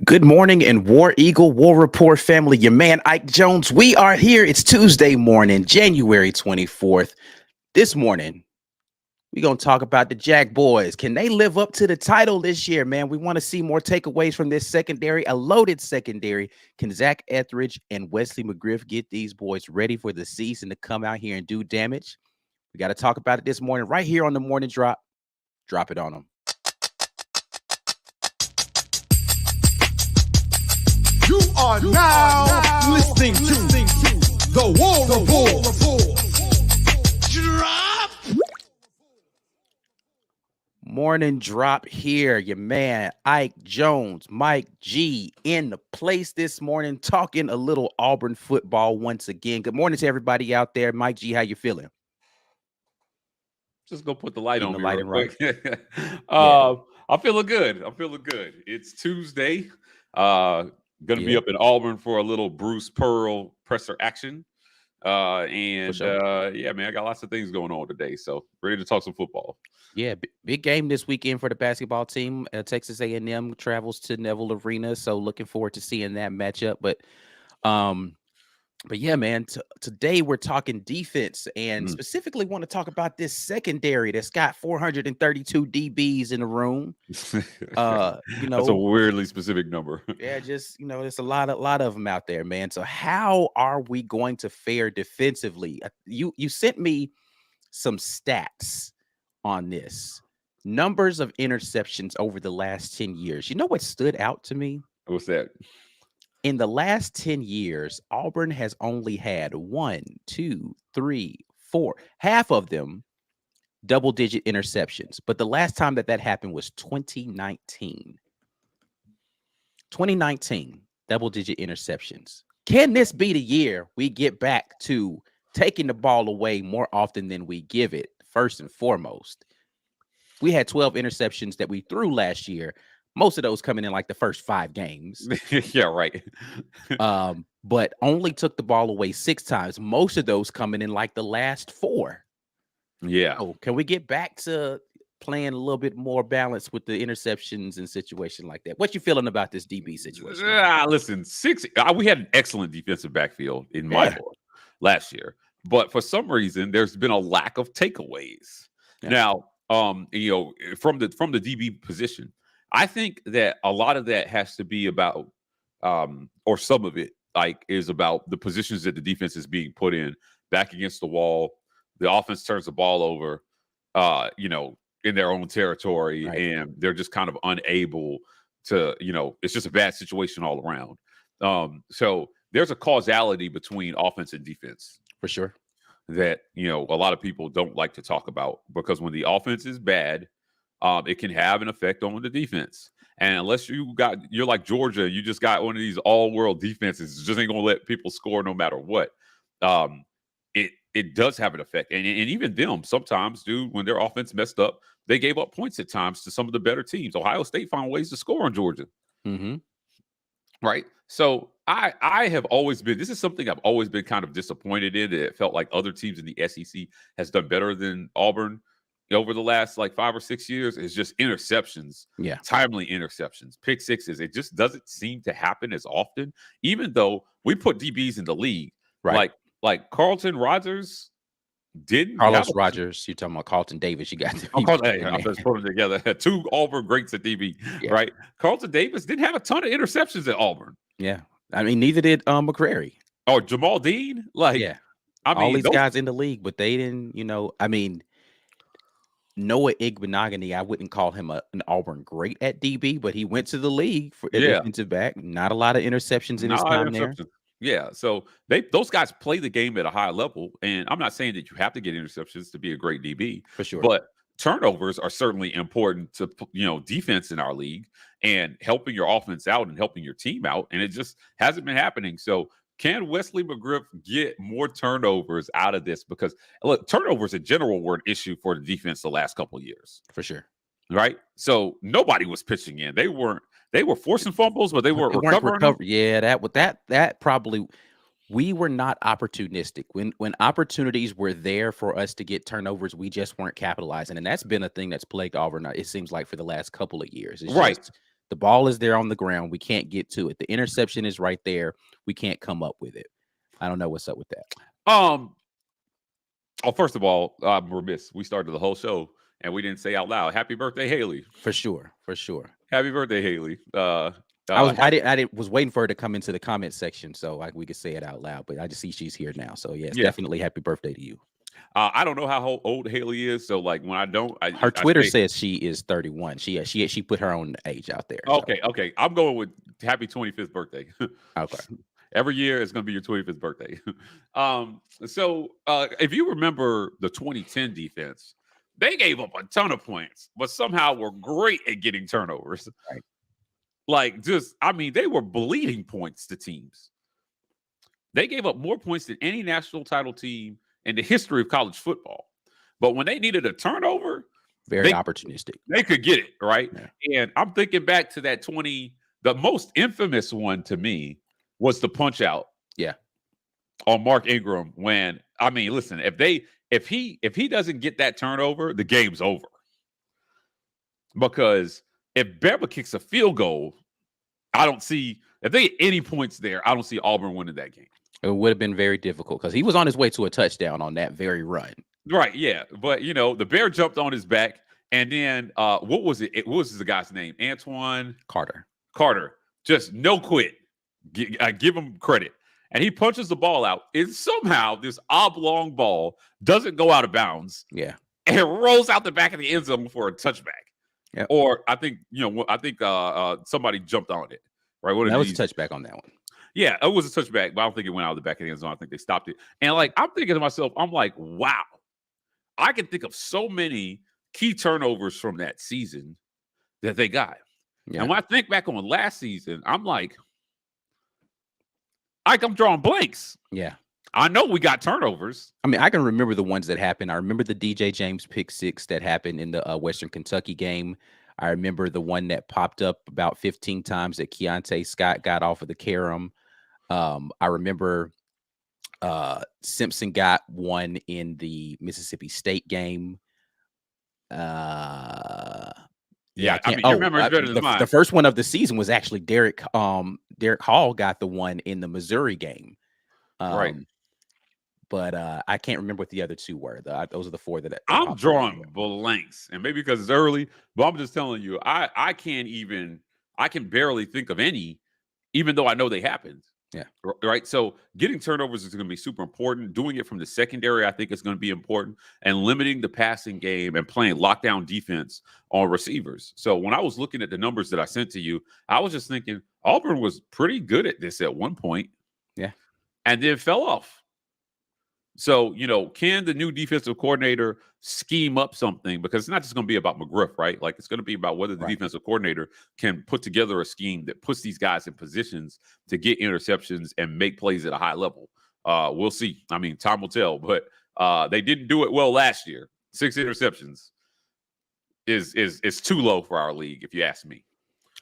Good morning and War Eagle War Report family. Your man Ike Jones. We are here. It's Tuesday morning, January 24th. This morning, we're going to talk about the JackBoys. Can they live up to the title this year, man? We want to see more takeaways from this secondary, a loaded secondary. Can Zach Etheridge and Wesley McGriff get these boys ready for the season to come out here and do damage? We got to talk about it this morning right here on the Morning Drop. Drop it on them. You are now listening to the War Report. Drop. Morning Drop here. Your man Ike Jones, Mike G in the place this morning, talking a little Auburn football once again. Good morning to everybody out there. Mike G, how you feeling? Just go put the light Keeping on the me light real in quick. Yeah. I'm feeling good. It's Tuesday. Going to be Yeah. up in Auburn for a little Bruce Pearl presser action. And sure. yeah, man, I got lots of things going on today. So ready to talk some football. Yeah, big game this weekend for the basketball team. Texas A&M travels to Neville Arena, so looking forward to seeing that matchup. But yeah, man, today we're talking defense and specifically want to talk about this secondary that's got 432 DBs in the room. That's a weirdly specific number. Yeah, just, there's a lot of them out there, man. So how are we going to fare defensively? You sent me some stats on this. Numbers of interceptions over the last 10 years. You know what stood out to me? What's that? In the last 10 years, Auburn has only had 1, 2, 3, 4, half of them double-digit interceptions. But the last time that happened was 2019. 2019, double-digit interceptions. Can this be the year we get back to taking the ball away more often than we give it? First and foremost, we had 12 interceptions that we threw last year. Most of those coming in like the first 5 games. Yeah, right. But only took the ball away 6 times. Most of those coming in like the last 4. Yeah. So can we get back to playing a little bit more balance with the interceptions and situation like that? What you feeling about this DB situation? Listen, we had an excellent defensive backfield in my book last year, but for some reason there's been a lack of takeaways. Yeah. Now, from the DB position, I think that a lot of that has to be about, or some of it, is about the positions that the defense is being put in, back against the wall. The offense turns the ball over, in their own territory, right, and they're just kind of unable to, it's just a bad situation all around. So there's a causality between offense and defense. For sure. That, a lot of people don't like to talk about, because when the offense is bad, it can have an effect on the defense. And unless you're like Georgia, you just got one of these all-world defenses, just ain't gonna let people score no matter what. It does have an effect. And even them sometimes, dude, when their offense messed up, they gave up points at times to some of the better teams. Ohio State found ways to score on Georgia. Mm-hmm. Right. So I have always been, this is something I've always been kind of disappointed in. It felt like other teams in the SEC has done better than Auburn over the last 5 or 6 years. Is just interceptions. Yeah. Timely interceptions, pick sixes. It just doesn't seem to happen as often, even though we put DBs in the league. Right. Like Carlton Rogers didn't. Carlos Rogers, you're talking about Carlton Davis. You got I just put them together. 2 Auburn greats at DB, right? Carlton Davis didn't have a ton of interceptions at Auburn. Yeah, I mean, neither did McCrary. Oh, Jamal Dean. Yeah, I mean, all these guys in the league, but they didn't. I mean, Noah Igbenogany, I wouldn't call him an Auburn great at DB, but he went to the league for defensive back. Not a lot of interceptions in his time there. Yeah, so those guys play the game at a high level, and I'm not saying that you have to get interceptions to be a great DB, for sure. But turnovers are certainly important to defense in our league and helping your offense out and helping your team out, and it just hasn't been happening. So can Wesley McGriff get more turnovers out of this? Because look, turnovers in general were an issue for the defense the last couple of years, for sure. Right? So nobody was pitching in. They were forcing fumbles, but they weren't recovering. Yeah, that probably, we were not opportunistic. When opportunities were there for us to get turnovers, we just weren't capitalizing. And that's been a thing that's plagued Auburn, it seems like, for the last couple of years. It's right. The ball is there on the ground. We can't get to it. The interception is right there. We can't come up with it. I don't know what's up with that. Oh, first of all, I'm remiss. We started the whole show and we didn't say out loud, "Happy birthday, Haley." For sure. Happy birthday, Haley. I was waiting for her to come into the comment section so we could say it out loud, but I just see she's here now. So yes, definitely happy birthday to you. I don't know how old Haley is, so like when I don't, her Twitter says she is 31. She put her own age out there. Okay, okay. I'm going with happy 25th birthday. Okay. Every year it's going to be your 25th birthday. So if you remember the 2010 defense, they gave up a ton of points, but somehow were great at getting turnovers. Right. Like they were bleeding points to teams. They gave up more points than any national title team in the history of college football. But when they needed a turnover, very opportunistic. They could get it, right? Yeah. And I'm thinking back to that the most infamous one to me was the punch out. Yeah. On Mark Ingram listen, if he doesn't get that turnover, the game's over. Because if Bama kicks a field goal, if they get any points there, I don't see Auburn winning that game. It would have been very difficult because he was on his way to a touchdown on that very run. Right, yeah. But, the Bear jumped on his back, and then what was it? What was the guy's name? Antoine? Carter. Just no quit. Give him credit. And he punches the ball out, and somehow this oblong ball doesn't go out of bounds. Yeah. And it rolls out the back of the end zone for a touchback. Yeah. Or I think somebody jumped on it. Right? That was a touchback on that one. Yeah, it was a touchback, but I don't think it went out of the back of the end zone. I think they stopped it. And I'm thinking to myself, I'm like, wow, I can think of so many key turnovers from that season that they got. Yeah. And when I think back on last season, I'm like, I'm drawing blanks. Yeah. I know we got turnovers. I mean, I can remember the ones that happened. I remember the DJ James pick six that happened in the Western Kentucky game. I remember the one that popped up about 15 times that Keontae Scott got off of the carom. I remember Simpson got one in the Mississippi State game. Yeah, I mean, your memory's better than mine. The first one of the season was actually Derek Hall got the one in the Missouri game. Right. But I can't remember what the other two were. Those are the four that I'm drawing blanks, and maybe because it's early, but I'm just telling you, I can barely think of any, even though I know they happened. Yeah. Right. So getting turnovers is going to be super important. Doing it from the secondary, I think, is going to be important, and limiting the passing game and playing lockdown defense on receivers. So when I was looking at the numbers that I sent to you, I was just thinking Auburn was pretty good at this at one point. Yeah. And then fell off. So, can the new defensive coordinator scheme up something? Because it's not just going to be about McGriff, right? Like, it's going to be about whether the defensive coordinator can put together a scheme that puts these guys in positions to get interceptions and make plays at a high level. We'll see. I mean, time will tell, but they didn't do it well last year. 6 interceptions is too low for our league, if you ask me.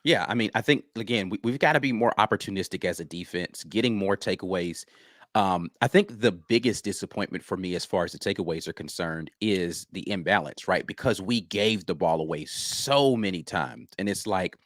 Yeah, I mean, I think, again, we've got to be more opportunistic as a defense, getting more takeaways. I think the biggest disappointment for me as far as the takeaways are concerned is the imbalance, right? Because we gave the ball away so many times. And it's like,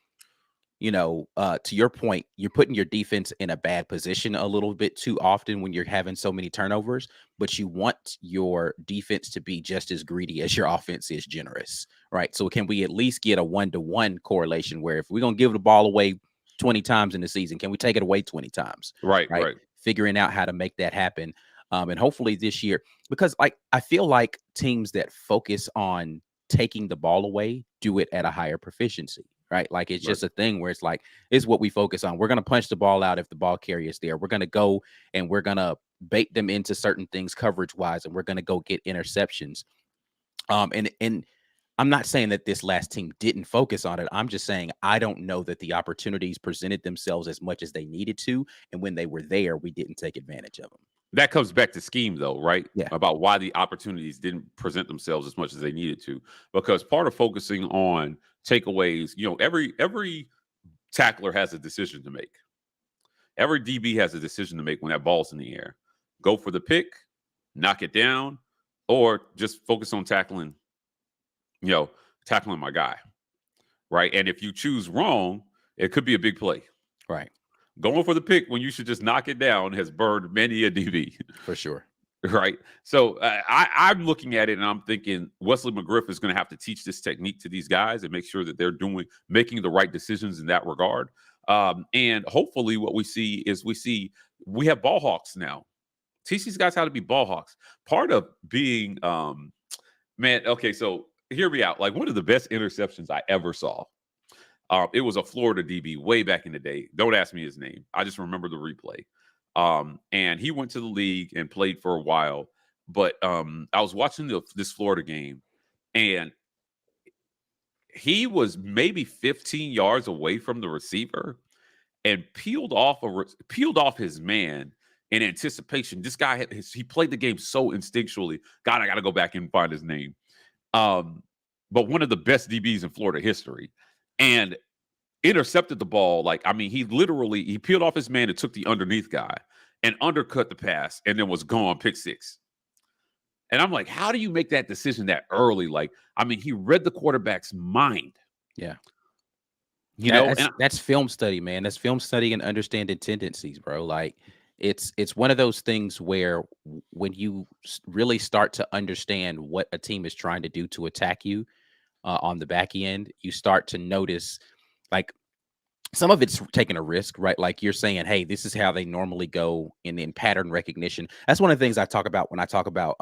to your point, you're putting your defense in a bad position a little bit too often when you're having so many turnovers, but you want your defense to be just as greedy as your offense is generous, right? So can we at least get a 1-to-1 correlation where if we're going to give the ball away 20 times in the season, can we take it away 20 times? Right. Figuring out how to make that happen. And hopefully this year, because I feel like teams that focus on taking the ball away do it at a higher proficiency, right? Like it's just a thing where it's like, it's what we focus on. We're going to punch the ball out if the ball carrier is there. We're going to go and we're going to bait them into certain things coverage wise, and we're going to go get interceptions. And I'm not saying that this last team didn't focus on it. I'm just saying I don't know that the opportunities presented themselves as much as they needed to. And when they were there, we didn't take advantage of them. That comes back to scheme, though, right? Yeah. About why the opportunities didn't present themselves as much as they needed to. Because part of focusing on takeaways, every tackler has a decision to make. Every DB has a decision to make when that ball's in the air. Go for the pick, knock it down, or just focus on tackling my guy. right? And if you choose wrong, it could be a big play. Right. Going for the pick when you should just knock it down has burned many a DB. For sure. Right. So I'm looking at it and I'm thinking Wesley McGriff is going to have to teach this technique to these guys and make sure that they're making the right decisions in that regard. And hopefully what we see is we have ball hawks now. Teach these guys how to be ball hawks. Part of being, man, okay, so hear me out. Like one of the best interceptions I ever saw. It was a Florida DB way back in the day. Don't ask me his name. I just remember the replay. And he went to the league and played for a while. But I was watching this Florida game, and he was maybe 15 yards away from the receiver and peeled off his man in anticipation. This guy he played the game so instinctually. God, I got to go back and find his name. But one of the best DBs in Florida history, and intercepted the ball. Like, I mean, he peeled off his man and took the underneath guy and undercut the pass and then was gone, pick six. And I'm like, how do you make that decision that early? Like, I mean, he read the quarterback's mind. Yeah. You know, that's film study, man. That's film study and understanding tendencies, bro. Like, it's one of those things where when you really start to understand what a team is trying to do to attack you on the back end, you start to notice, like, some of it's taking a risk, right? Like you're saying, hey, this is how they normally go in pattern recognition. That's one of the things I talk about when I talk about,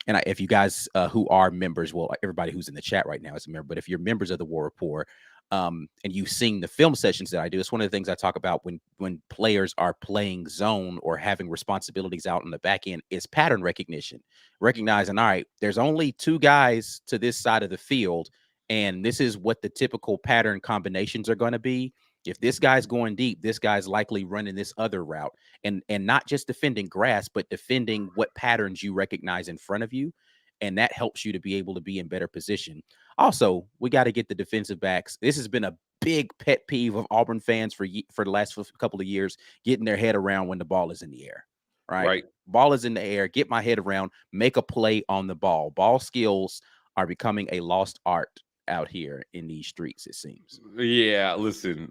if you guys who are members, well, everybody who's in the chat right now is a member, but if you're members of the War Report, and you've seen the film sessions that I do, it's one of the things I talk about when players are playing zone or having responsibilities out on the back end is pattern recognition, recognizing, all right, there's only two guys to this side of the field, and this is what the typical pattern combinations are going to be. If this guy's going deep, this guy's likely running this other route, and not just defending grass, but defending what patterns you recognize in front of you. And that helps you to be able to be in better position. Also, we got to get the defensive backs. This has been a big pet peeve of Auburn fans for the last couple of years, getting their head around when the ball is in the air. Right. Ball is in the air. Get my head around, make a play on the ball. Ball skills are becoming a lost art out here in these streets, it seems. Yeah, listen,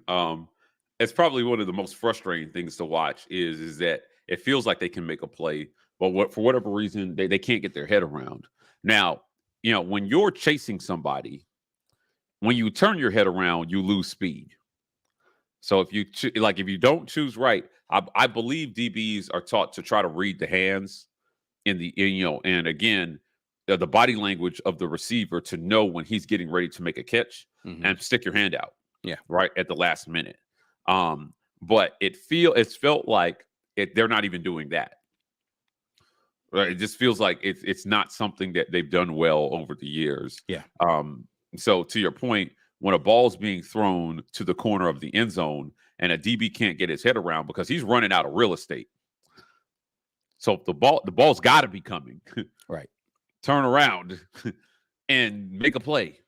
it's probably one of the most frustrating things to watch is that it feels like they can make a play, but for whatever reason, they can't get their head around. Now, you know, when you're chasing somebody, when you turn your head around, you lose speed. So if you don't choose right, I believe DBs are taught to try to read the hands and again, the body language of the receiver to know when he's getting ready to make a catch and stick your hand out. Yeah. Right at the last minute. But it's felt like they're not even doing that. Right. It just feels like it's not something that they've done well over the years. Yeah. So to your point, when a ball's being thrown to the corner of the end zone and a DB can't get his head around because he's running out of real estate. So the ball's got to be coming. Right. Turn around and make a play.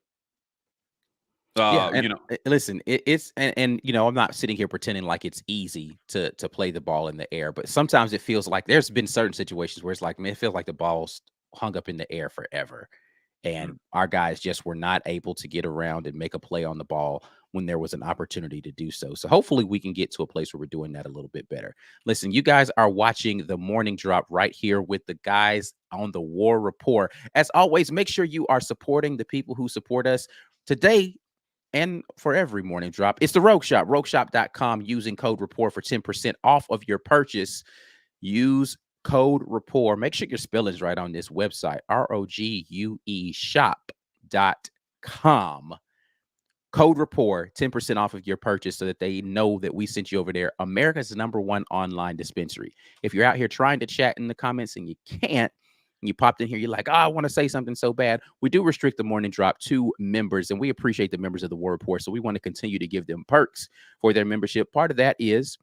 Listen, it's I'm not sitting here pretending like it's easy to play the ball in the air, but sometimes it feels like there's been certain situations where it's like, man, it feels like the ball's hung up in the air forever. And our guys just were not able to get around and make a play on the ball when there was an opportunity to do so. So hopefully we can get to a place where we're doing that a little bit better. Listen, you guys are watching the Morning Drop right here with the guys on the War Report. As always, make sure you are supporting the people who support us today and for every Morning Drop. It's the Rogue Shop, rogueshop.com, using code REPORT for 10% off of your purchase. Use code REPORT. Make sure your spelling's right on this website, ROGUE shop.com. Code REPORT, 10% off of your purchase so that they know that we sent you over there. America's #1 online dispensary. If you're out here trying to chat in the comments and you can't, and you popped in here, you're like, I want to say something so bad. We do restrict the Morning Drop to members, and we appreciate the members of the War Report. So we want to continue to give them perks for their membership. Part of that is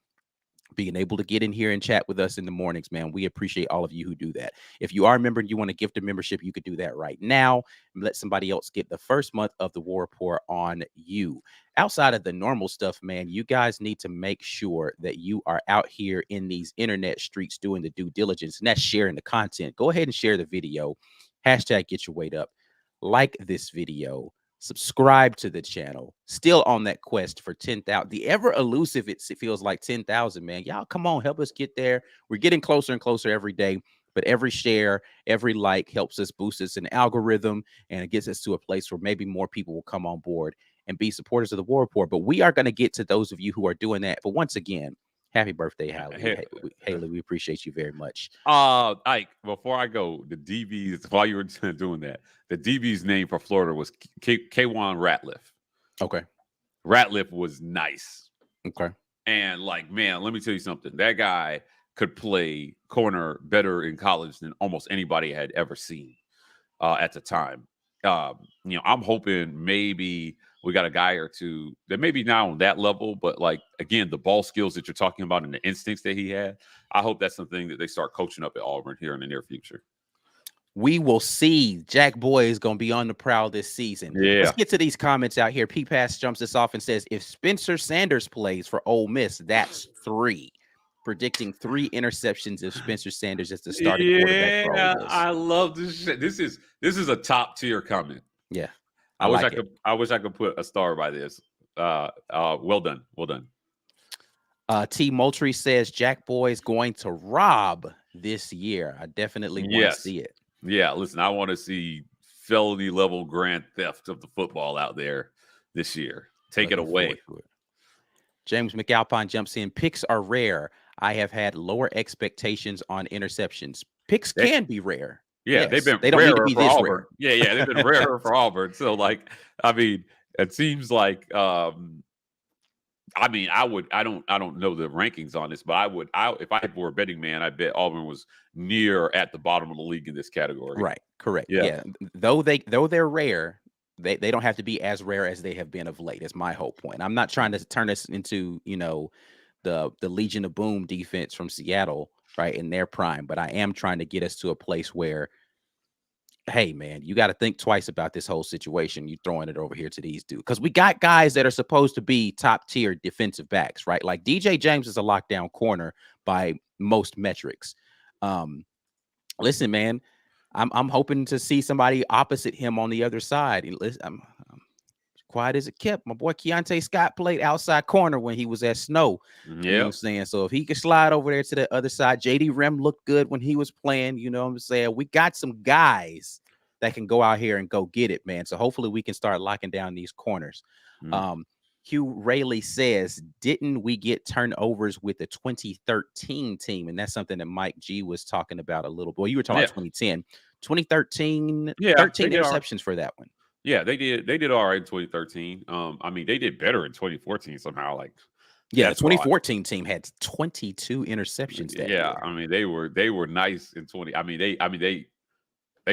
being able to get in here and chat with us in the mornings, man. We appreciate all of you who do that. If you are a member and you want to gift a membership, you could do that right now and let somebody else get the first month of the War Report on you. Outside of the normal stuff, man, you guys need to make sure that you are out here in these internet streets doing the due diligence, and that's sharing the content. Go ahead and share the video. Hashtag get your weight up. Like this video. subscribe to the channel. Still on that quest for 10,000. The ever elusive, it feels like 10,000, man. Y'all come on, help us get there. We're getting closer and closer every day. But every share, every like helps us boost us in algorithm, and it gets us to a place where maybe more people will come on board and be supporters of the War Report. But we are going to get to those of you who are doing that. But once again, happy birthday, Haley. We appreciate you very much. Ike, before I go, the DBs, while you were doing that, the DB's name for Florida was Kwan Ratliff. Okay. Ratliff was nice. Okay. And like, man, let me tell you something. That guy could play corner better in college than almost anybody had ever seen at the time. I'm hoping maybe we got a guy or two that maybe not on that level, but like, again, the ball skills that you're talking about and the instincts that he had, I hope that's something that they start coaching up at Auburn here in the near future. We will see. JackBoys is going to be on the prowl this season. Yeah. Let's get to these comments out here. P-Pass jumps us off and says, if Spencer Sanders plays for Ole Miss, that's 3. Predicting 3 interceptions if Spencer Sanders is the starting quarterback for Ole Miss. I love this shit. This is a top tier comment. Yeah. I wish I could put a star by this. Well done. T Moultrie says JackBoys going to rob this year. I definitely want to see it. Yeah, listen, I want to see felony level grand theft of the football out there this year. Take it away. James McAlpine jumps in. Picks are rare. I have had lower expectations on interceptions. Picks can be rare. Yeah, yes, they don't need to be this rare. Yeah, they've been rarer for Auburn. So, like, I mean, it seems like I don't know the rankings on this, but if I were a betting man, I bet Auburn was near at the bottom of the league in this category. Right, correct. Yeah. Though they're rare, they don't have to be as rare as they have been of late. Is my whole point. I'm not trying to turn this into, the Legion of Boom defense from Seattle, right, in their prime, but I am trying to get us to a place where, hey, man, you got to think twice about this whole situation. You throwing it over here to these dudes, because we got guys that are supposed to be top tier defensive backs, right? Like DJ James is a lockdown corner by most metrics. Listen, man, I'm hoping to see somebody opposite him on the other side. Listen, I'm quiet as it kept. My boy Keontae Scott played outside corner when he was at Snow. Yeah. You know what I'm saying? So if he could slide over there to the other side, JD Rem looked good when he was playing. You know what I'm saying? We got some guys that can go out here and go get it, man. So hopefully we can start locking down these corners. Hugh Rayleigh says, didn't we get turnovers with the 2013 team? And that's something that Mike G was talking about a little bit. Well, you were talking about 2010. 2013, 13 interceptions for that one. Yeah, they did. They did all right in 2013. I mean, they did better in 2014 somehow. Like, yeah, the 2014 team had 22 interceptions. That year. I mean, they were nice in 20. I mean, they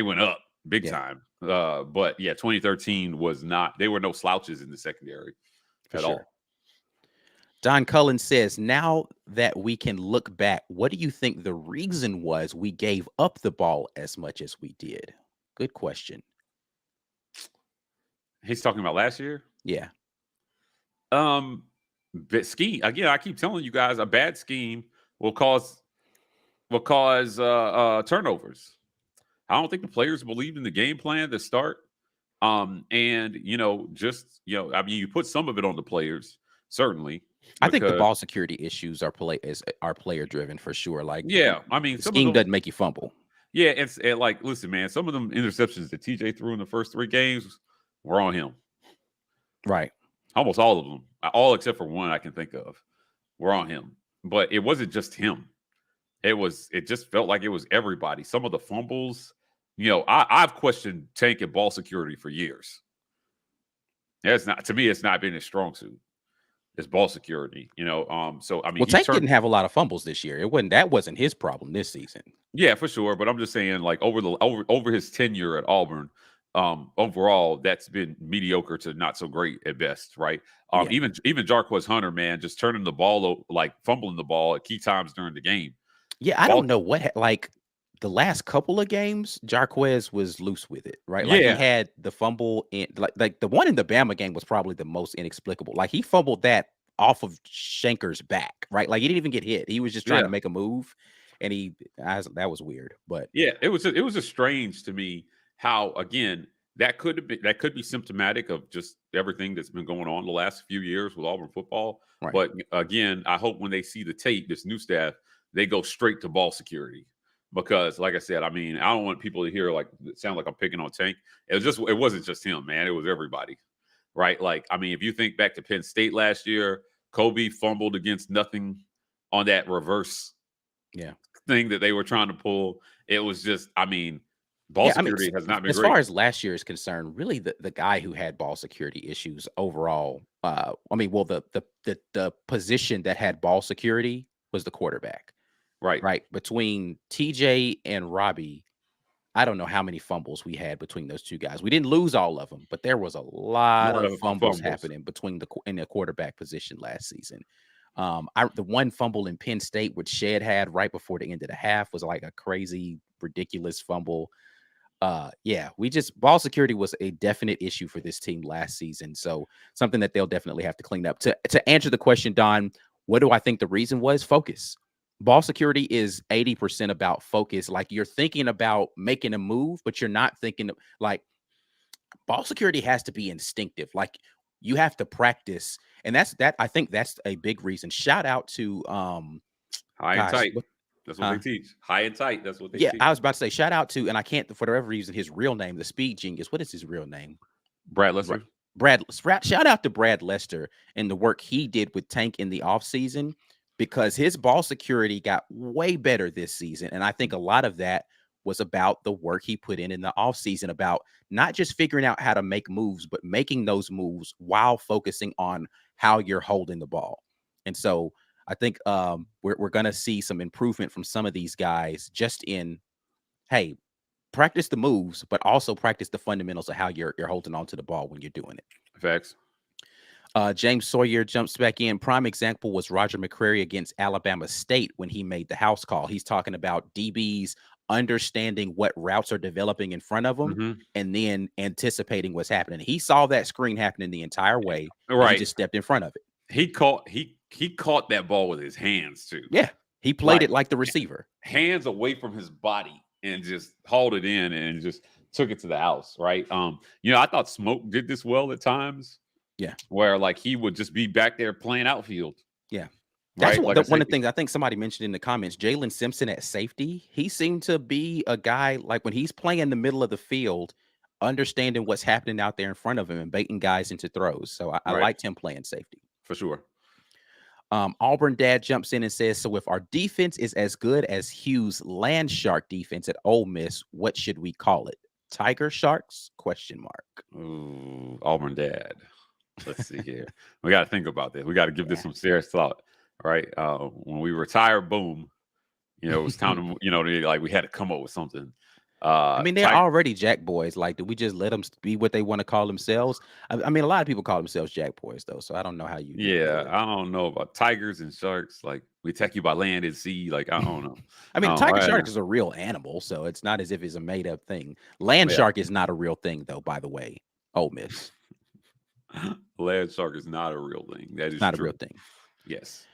went up big time. But yeah, 2013 was not. They were no slouches in the secondary at all. Don Cullen says, now that we can look back, what do you think the reason was we gave up the ball as much as we did? Good question. He's talking about last year? Yeah. Scheme. Again, I keep telling you guys, a bad scheme will cause turnovers. I don't think the players believed in the game plan to start. And I mean, you put some of it on the players, certainly. I think the ball security issues are player driven for sure. Like, I mean, the scheme doesn't make you fumble. Yeah, it's like, listen, man, some of them interceptions that TJ threw in the first 3 games were on him. Right. Almost all of them, all except for one I can think of, were on him. But it wasn't just him. It just felt like it was everybody. Some of the fumbles, I've questioned Tank and ball security for years. To me, it's not been his strong suit. It's ball security, So I mean, Tank didn't have a lot of fumbles this year. That wasn't his problem this season. Yeah, for sure. But I'm just saying, like, over his tenure at Auburn, overall, that's been mediocre to not so great at best, right? Even Jarquez Hunter, man, just turning the ball, like fumbling the ball at key times during the game. Yeah, I don't know what, like, the last couple of games, Jarquez was loose with it, right? Like, he had the fumble in, like the one in the Bama game was probably the most inexplicable. Like, he fumbled that off of Shanker's back, right? Like, he didn't even get hit. He was just trying to make a move, and that was weird. But yeah, it was just strange to me how, again, that could be symptomatic of just everything that's been going on the last few years with Auburn football. Right. But again, I hope when they see the tape, this new staff, they go straight to ball security. Because, like I said, I mean, I don't want people to hear like it sound like I'm picking on Tank. It wasn't just him, man. It was everybody, right? Like, I mean, if you think back to Penn State last year, Kobe fumbled against nothing on that reverse thing that they were trying to pull. It was just, I mean, ball security has not been as great. far as last year is concerned. Really, the guy who had ball security issues overall. I mean, well, the position that had ball security was the quarterback. Right. Between TJ and Robbie, I don't know how many fumbles we had between those two guys. We didn't lose all of them, but there was a lot of fumbles happening in the quarterback position last season. The one fumble in Penn State, which Shed had right before the end of the half, was like a crazy, ridiculous fumble. Ball security was a definite issue for this team last season. So something that they'll definitely have to clean up. To answer the question, Don, what do I think the reason was? Focus. Ball security is 80% about focus. Like, you're thinking about making a move, but you're not thinking like ball security has to be instinctive. Like, you have to practice. And I think that's a big reason. Shout out to High and tight. That's what they teach. High and tight. That's what they teach. I was about to say shout out to, and I can't for whatever reason, his real name, the speed genius. What is his real name? Brad Lester. Shout out to Brad Lester and the work he did with Tank in the offseason, because his ball security got way better this season. And I think a lot of that was about the work he put in the offseason, about not just figuring out how to make moves, but making those moves while focusing on how you're holding the ball. And so I think we're going to see some improvement from some of these guys just in, hey, practice the moves, but also practice the fundamentals of how you're holding on to the ball when you're doing it. Facts. James Sawyer jumps back in. Prime example was Roger McCreary against Alabama State when he made the house call. He's talking about DBs understanding what routes are developing in front of them and then anticipating what's happening. He saw that screen happening the entire way. Right. He just stepped in front of it. He caught that ball with his hands too. Yeah. He played it like the receiver. Hands away from his body and just hauled it in and just took it to the house. Right. I thought Smoke did this well at times. Yeah. Where like he would just be back there playing outfield. Yeah. That's one of the things I think somebody mentioned in the comments. Jalen Simpson at safety, he seemed to be a guy like when he's playing in the middle of the field, understanding what's happening out there in front of him and baiting guys into throws. So I liked him playing safety. For sure. Auburn Dad jumps in and says, so if our defense is as good as Hugh's land shark defense at Ole Miss, what should we call it? Tiger Sharks? ? Ooh, Auburn Dad. Let's see here. We got to think about this. We got to give this some serious thought, right? When we retire, boom, it was time to, we had to come up with something. I mean, they're already JackBoys. Like, do we just let them be what they want to call themselves? I mean, a lot of people call themselves JackBoys, though. So I don't know how you. Yeah, I don't know about tigers and sharks. Like, we attack you by land and sea. Like, I don't know. I mean, tiger shark is a real animal, so it's not as if it's a made up thing. Land shark is not a real thing, though. By the way, Ole Miss. Land shark is not a real thing. That is not true. A real thing. Yes.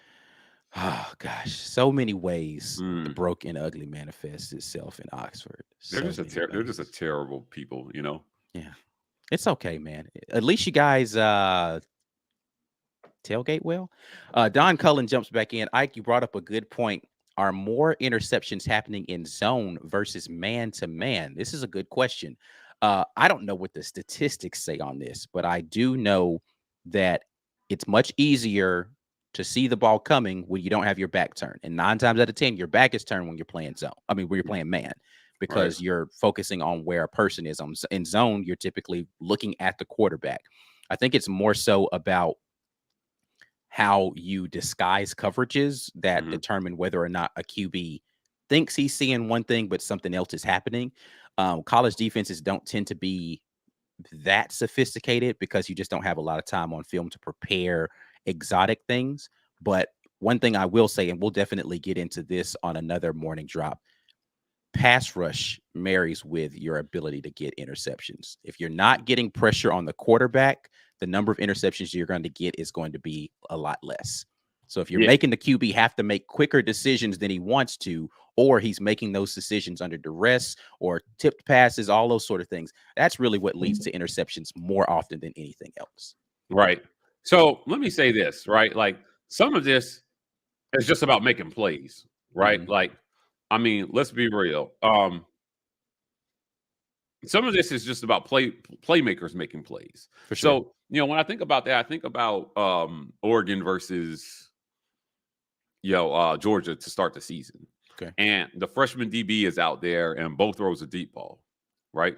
Oh gosh, so many ways the broke and ugly manifests itself in Oxford. They're just a terrible people, Yeah, it's okay, man. At least you guys tailgate well. Don Cullen jumps back in. Ike, you brought up a good point. Are more interceptions happening in zone versus man to man? This is a good question. I don't know what the statistics say on this, but I do know that it's much easier to see the ball coming when you don't have your back turned. And 9 times out of 10, your back is turned when you're playing zone. I mean, when you're playing man, because you're focusing on where a person is. In zone, you're typically looking at the quarterback. I think it's more so about how you disguise coverages that determine whether or not a QB thinks he's seeing one thing, but something else is happening. College defenses don't tend to be that sophisticated because you just don't have a lot of time on film to prepare exotic things. But one thing I will say, and we'll definitely get into this on another morning drop, pass rush marries with your ability to get interceptions. If you're not getting pressure on the quarterback, the number of interceptions you're going to get is going to be a lot less. So if you're making the QB have to make quicker decisions than he wants to, or he's making those decisions under duress or tipped passes, all those sort of things, that's really what leads to interceptions more often than anything else. Right. So let me say this, right? Like some of this is just about making plays, right? Like, I mean, let's be real. Some of this is just about playmakers making plays. For sure. So, when I think about that, I think about Oregon versus Georgia to start the season. Okay. And the freshman DB is out there and both throws a deep ball, right?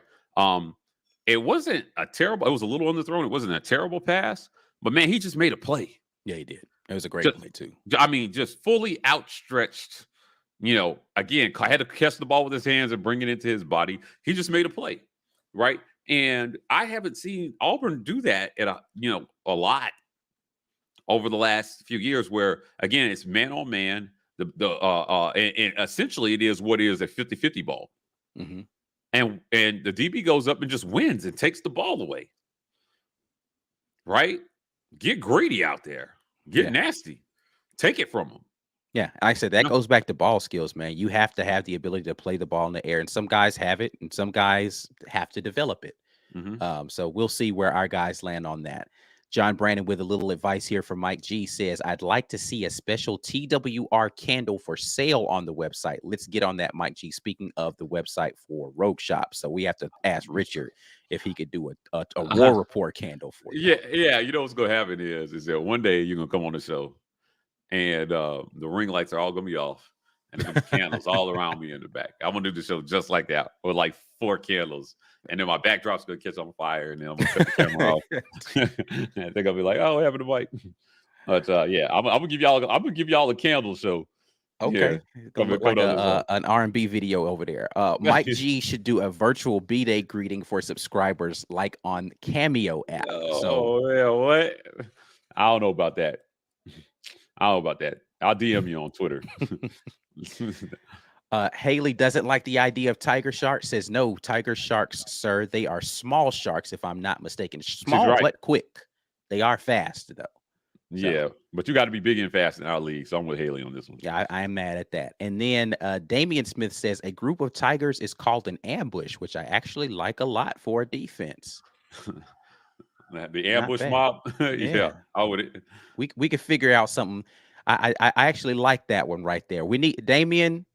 It wasn't a terrible, it was a little underthrown. It wasn't a terrible pass, but man, he just made a play. Yeah, he did. It was a great play too. I mean, just fully outstretched. Again, had to catch the ball with his hands and bring it into his body. He just made a play, right? And I haven't seen Auburn do that at a lot over the last few years. Where again, it's man on man. And essentially, it is what is a 50-50 ball, and the DB goes up and just wins and takes the ball away, right? Get greedy out there, get nasty, take it from him. Yeah, I said that goes back to ball skills, man. You have to have the ability to play the ball in the air, and some guys have it, and some guys have to develop it. So we'll see where our guys land on that. John Brandon with a little advice here from Mike G says, I'd like to see a special TWR candle for sale on the website. Let's get on that, Mike G. Speaking of the website for Rogue Shop. So we have to ask Richard if he could do a War Report candle for you. Yeah. You know what's going to happen is that one day you're going to come on the show and the ring lights are all going to be off and there's going to be candles all around me in the back. I'm going to do the show just like that with like 4 candles. And then my backdrop's going to catch on fire and then I'm going to cut the camera off. I think I'll be like, oh, what happened to Mike? But I'm going to give y'all a candle show. Okay. Gonna look like an R&B video over there. Mike G should do a virtual B-Day greeting for subscribers like on Cameo app. What? I don't know about that. I'll DM you on Twitter. Haley doesn't like the idea of tiger sharks. Says no, tiger sharks, sir. They are small sharks, if I'm not mistaken. Small but quick. They are fast though. Yeah, but you got to be big and fast in our league. So I'm with Haley on this one. Yeah, I am mad at that. And then Damian Smith says a group of tigers is called an ambush, which I actually like a lot for a defense. The ambush mob. Yeah, I would. We could figure out something. I actually like that one right there. We need Damian.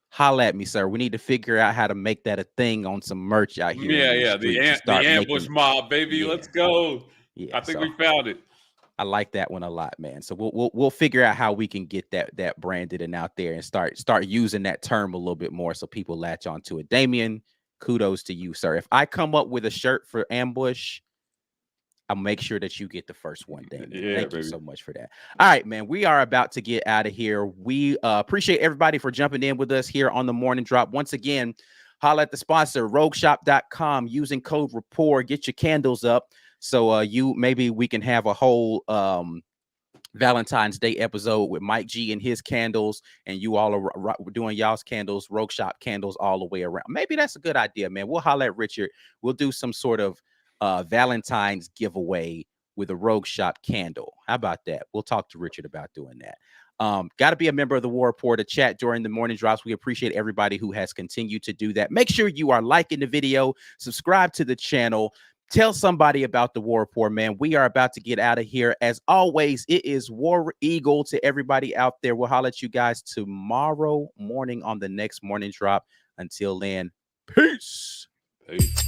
Holla at me, sir. We need to figure out how to make that a thing on some merch out here. Yeah. The ambush mob, baby. Yeah. Let's go. Yeah, I think we found it. I like that one a lot, man. So we'll figure out how we can get that branded and out there and start using that term a little bit more so people latch onto it. Damian, kudos to you, sir. If I come up with a shirt for ambush, I'll make sure that you get the first one, Damian. Thank you so much for that. All right, man. We are about to get out of here. We appreciate everybody for jumping in with us here on the Morning Drop. Once again, holla at the sponsor, rogueshop.com, using code rapport. Get your candles up. So maybe we can have a whole Valentine's Day episode with Mike G and his candles, and you all are doing y'all's candles, Rogue Shop candles all the way around. Maybe that's a good idea, man. We'll holler at Richard. We'll do some sort of Valentine's giveaway with a Rogue Shop candle. How about that? We'll talk to Richard about doing that. Got to be a member of the War Report to chat during the morning drops. We appreciate everybody who has continued to do that. Make sure you are liking the video, subscribe to the channel. Tell somebody about the War Report, man. We are about to get out of here. As always, it is War Eagle to everybody out there. We'll holler at you guys tomorrow morning on the next morning drop. Until then, peace. Peace.